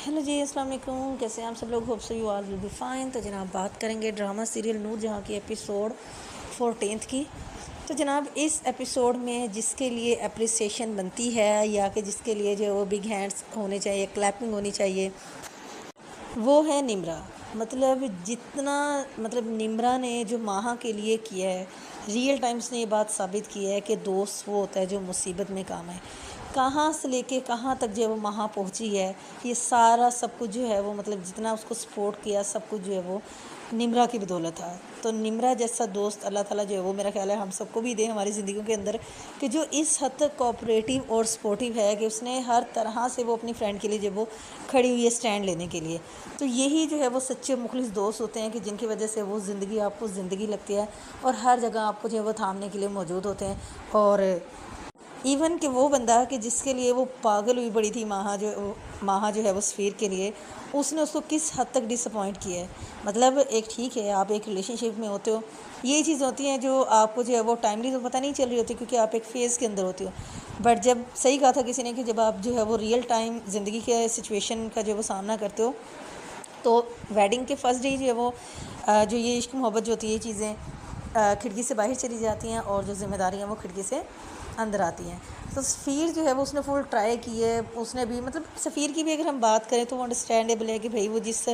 Hello जी, अस्सलाम वालेकुम। कैसे हैं आप सब लोग? Hope so you all will be fine. तो जनाब बात करेंगे ड्रामा सीरियल नूर जहाँ की एपिसोड 14 की। तो जनाब इस एपिसोड में जिसके लिए अप्रिसिएशन बनती है या कि जिसके लिए जो वो बिग हैंड्स होने चाहिए, क्लैपिंग होनी चाहिए, वो है निम्रा। मतलब निम्रा ने जो माहा के लिए किया है, रियल टाइम्स ने ये बात साबित की है कि दोस्त वो होता है जो मुसीबत में काम है। कहाँ से लेके कहाँ तक जो है वो माहा पहुँची है, ये सारा सब कुछ जो है वो मतलब जितना उसको सपोर्ट किया सब कुछ जो है वो निम्रा की बदौलत था। तो निम्रा जैसा दोस्त अल्लाह ताला जो है वो मेरा ख्याल है हम सबको भी दे हमारी ज़िंदगियों के अंदर, कि जो इस हद तक कोऑपरेटिव और सपोर्टिव है कि उसने हर तरह से वो अपनी फ्रेंड के लिए जो वो खड़ी हुई है स्टैंड लेने के लिए। तो यही जो है वो सच्चे मुखलिस दोस्त होते हैं कि जिनकी वजह से वो ज़िंदगी आपको ज़िंदगी लगती है और हर जगह आपको जो है वो थामने के लिए मौजूद होते हैं। और इवन कि वो बंदा कि जिसके लिए वो पागल हुई पड़ी थी माहा जो है वो सफ़ीर के लिए, उसने उसको किस हद तक डिसअपॉइंट किया है। मतलब एक ठीक है, आप एक रिलेशनशिप में होते हो, ये चीज़ होती हैं जो आपको जो है वो टाइमली तो पता नहीं चल रही होती क्योंकि आप एक फ़ेज़ के अंदर होते हो। बट जब सही कहा था किसी ने कि जब आप जो है वो रियल टाइम ज़िंदगी के सिचुएशन का जो है वो सामना करते हो, तो वेडिंग के फर्स्ट डे जो है वो जो ये इश्क मोहब्बत जो होती है ये चीज़ें खिड़की से बाहर चली जाती हैं और जो ज़िम्मेदारियाँ वो खिड़की से अंदर आती हैं। तो सफ़ीर जो है वो उसने फुल ट्राई की है, उसने भी मतलब सफ़ीर की भी अगर हम बात करें तो वो अंडरस्टैंडेबल है कि भाई वो जिस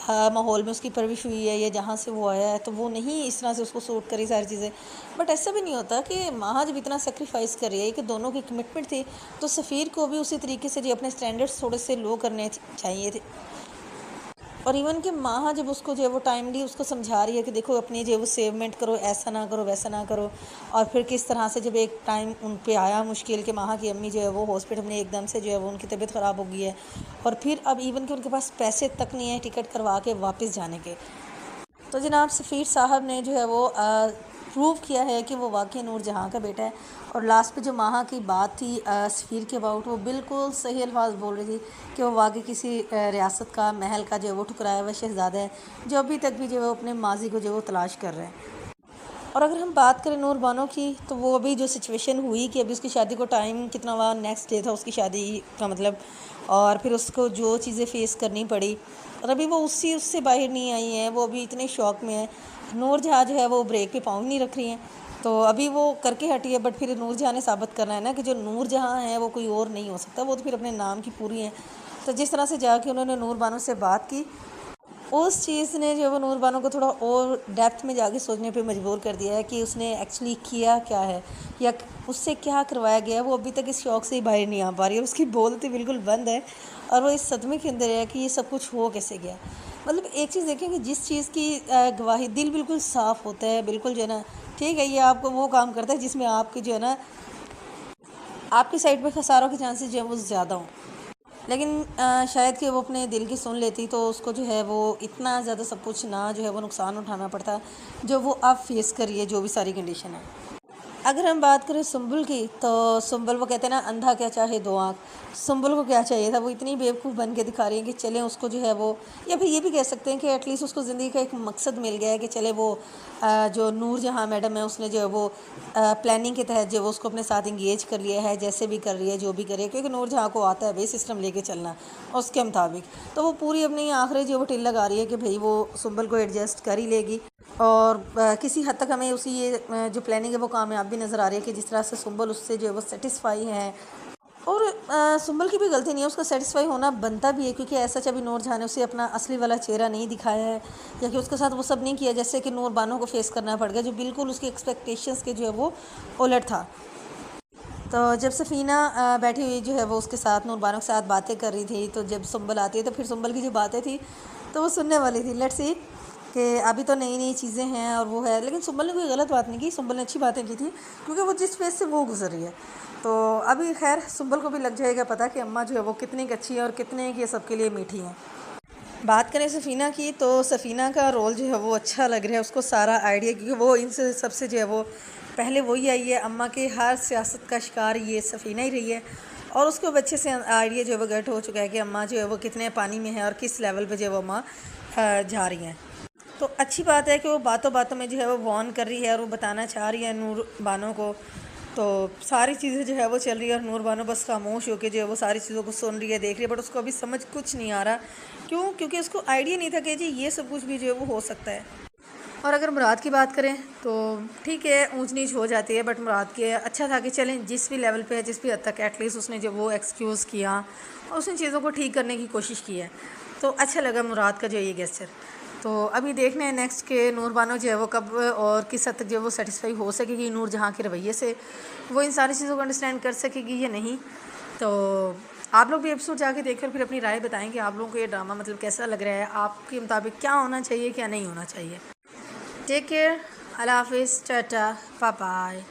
माहौल में उसकी परवरिश हुई है या जहाँ से वो आया है तो वो नहीं इस तरह से उसको सूट करी सारी चीज़ें। बट ऐसा भी नहीं होता कि माँ जब इतना सेक्रीफाइस कर रही है कि दोनों की कमिटमेंट थी, तो सफ़ीर को भी उसी तरीके से जो अपने स्टैंडर्ड्स थोड़े से लो करने चाहिए थे। और इवन कि माँ जब उसको जो है वो टाइमली उसको समझा रही है कि देखो अपनी जो है वो सेवमेंट करो, ऐसा ना करो वैसा ना करो। और फिर किस तरह से जब एक टाइम उन पे आया मुश्किल कि माँ की अम्मी जो है वो हॉस्पिटल में एकदम से जो है वो उनकी तबीयत ख़राब हो गई है और फिर अब इवन कि उनके पास पैसे तक नहीं है टिकट करवा के वापस जाने के। तो जनाब सफ़ीर साहब ने जो है वो प्रूव किया है कि वो वाकई नूरजहाँ का बेटा है। और लास्ट पे जो माहा की बात थी सफ़ीर के अबाउट, वो बिल्कुल सही अल्फाज बोल रही थी कि वो वाकई किसी रियासत का महल का जो है वो ठुकराया हुआ शहज़ादा है जो अभी तक भी जो है वो अपने माजी को जो है वो तलाश कर रहे हैं। और अगर हम बात करें नूर बानो की, तो वो अभी जो सिचुएशन हुई कि अभी उसकी शादी को टाइम कितना हुआ, नेक्स्ट डे था उसकी शादी का मतलब, और फिर उसको जो चीज़ें फेस करनी पड़ी और अभी वो उससे बाहर नहीं आई है, वो अभी इतने शौक में है। नूर जहाँ जो है वो ब्रेक पे पाँव नहीं रख रही हैं, तो अभी वो करके हटी है। बट फिर नूर जहाँ ने साबित करना है ना कि जो नूर जहाँ है वो कोई और नहीं हो सकता, वो तो फिर अपने नाम की पूरी हैं। तो जिस तरह से जाके उन्होंने नूर बानो से बात की, उस चीज़ ने जो वो नूर बानो को थोड़ा और डेप्थ में जाके सोचने पे मजबूर कर दिया है कि उसने एक्चुअली किया क्या है या उससे क्या करवाया गया है। वो अभी तक इस शौक़ से ही बाहर नहीं आ पा रही है, उसकी बोलती बिल्कुल बंद है और वो इस सदमे के अंदर है कि ये सब कुछ हो कैसे गया। मतलब एक चीज़ देखें कि जिस चीज़ की गवाही, दिल बिल्कुल साफ़ होता है, बिल्कुल जो है ना, ठीक है, ये आपको वो काम करता है जिसमें आपकी जो है ना आपकी साइड पे खसारों के चांसेस जो है वो ज़्यादा हों। लेकिन शायद कि वो अपने दिल की सुन लेती तो उसको जो है वो इतना ज़्यादा सब कुछ ना जो है वो नुकसान उठाना पड़ता जो वो अब फेस कर रही है, जो भी सारी कंडीशन है। अगर हम बात करें सुंबुल की, तो सुंबुल, वो कहते हैं ना अंधा क्या चाहे दो आँख, सुंबुल को क्या चाहिए था, वो इतनी बेवकूफ़ बन के दिखा रही है कि चले उसको जो है वो, या फिर ये भी कह सकते हैं कि एटलीस्ट उसको ज़िंदगी का एक मकसद मिल गया है कि चले वो जो नूर जहाँ मैडम है उसने जो है वो प्लानिंग के तहत जो वो उसको अपने साथ इंगेज कर लिया है, जैसे भी कर रही है जो भी करे, क्योंकि नूर जहाँ को आता है भाई सिस्टम लेके चलना उसके मुताबिक। तो वो पूरी अपनी आखिरी जो वो टिल लगा रही है कि भाई वो सुंबल को एडजस्ट कर ही लेगी। और किसी हद तक हमें उसी ये जो प्लानिंग है वो कामयाब भी नज़र आ रही है कि जिस तरह से सुंबल उससे जो है वो सेटिस्फाई है। और सुंबल की भी गलती नहीं है, उसका सेटिस्फाई होना बनता भी है, क्योंकि ऐसा अभी नूर जहाँ ने उसे अपना असली वाला चेहरा नहीं दिखाया है या कि उसके साथ वो सब नहीं किया जैसे कि नूर बानो को फेस करना पड़ गया, जो बिल्कुल उसकी एक्सपेक्टेशंस के जो है वो उलट था। तो जब सफ़ीना बैठी हुई जो है वो उसके साथ नूर बानो के साथ बातें कर रही थी, तो जब सुंबल आती है तो फिर सुंबल की जो बातें थी तो वो सुनने वाली थी। लेट्स सी कि अभी तो नई नई चीज़ें हैं और वो है, लेकिन सुंबल ने कोई गलत बात नहीं की, सुंबल ने अच्छी बातें की थी क्योंकि वो जिस फेस से वो गुजर रही है। तो अभी खैर सुंबल को भी लग जाएगा पता कि अम्मा जो है वो कितनी अच्छी है और कितने ये सबके लिए मीठी हैं। बात करें सफ़ीना की, तो सफ़ीना का रोल जो है वो अच्छा लग रहा है, उसको सारा आइडिया, क्योंकि वो इनसे सबसे जो है वो पहले वही आई है, अम्मा के हर सियासत का शिकार ये सफ़ीना ही रही है और उसको बच्चे से आइडिया जो है वो गेट हो चुका है कि अम्मा जो है वो कितने पानी में है और किस लेवल पे जो है वो अम्मा जा रही हैं। तो अच्छी बात है कि वो बातों बातों में जो है वो वार्न कर रही है और वो बताना चाह रही है नूर बानो को तो सारी चीज़ें जो है वो चल रही है और नूर बानो बस खामोश होकर जो है वो सारी चीज़ों को सुन रही है, देख रही है, बट उसको अभी समझ कुछ नहीं आ रहा। क्यों? क्योंकि उसको आइडिया नहीं था कि जी ये सब कुछ भी जो है वो हो सकता है। और अगर मुराद की बात करें तो ठीक है, ऊंच नीच हो जाती है, बट मुराद के अच्छा था कि चलें जिस भी लेवल पे है, जिस भी हद तक एटलीस्ट उसने जो वो एक्सक्यूज़ किया और उसने चीज़ों को ठीक करने की कोशिश की है, तो अच्छा लगा मुराद का जो ये गेस्चर। तो अभी देखना है नेक्स्ट के नूर बानो जो है वो कब और किस हद तक जो है वो सेटिस्फाई हो सकेगी नूर जहाँ के रवैये से, वो इन सारी चीज़ों को अंडरस्टैंड कर सकेगी या नहीं। तो आप लोग भी एपिसोड जाके देखकर फिर अपनी राय बताएं कि आप लोगों को ये ड्रामा मतलब कैसा लग रहा है, आपके मुताबिक क्या होना चाहिए क्या नहीं होना चाहिए। टेक केयर, अल्लाह हाफिज़, टाटा, बाय बाय।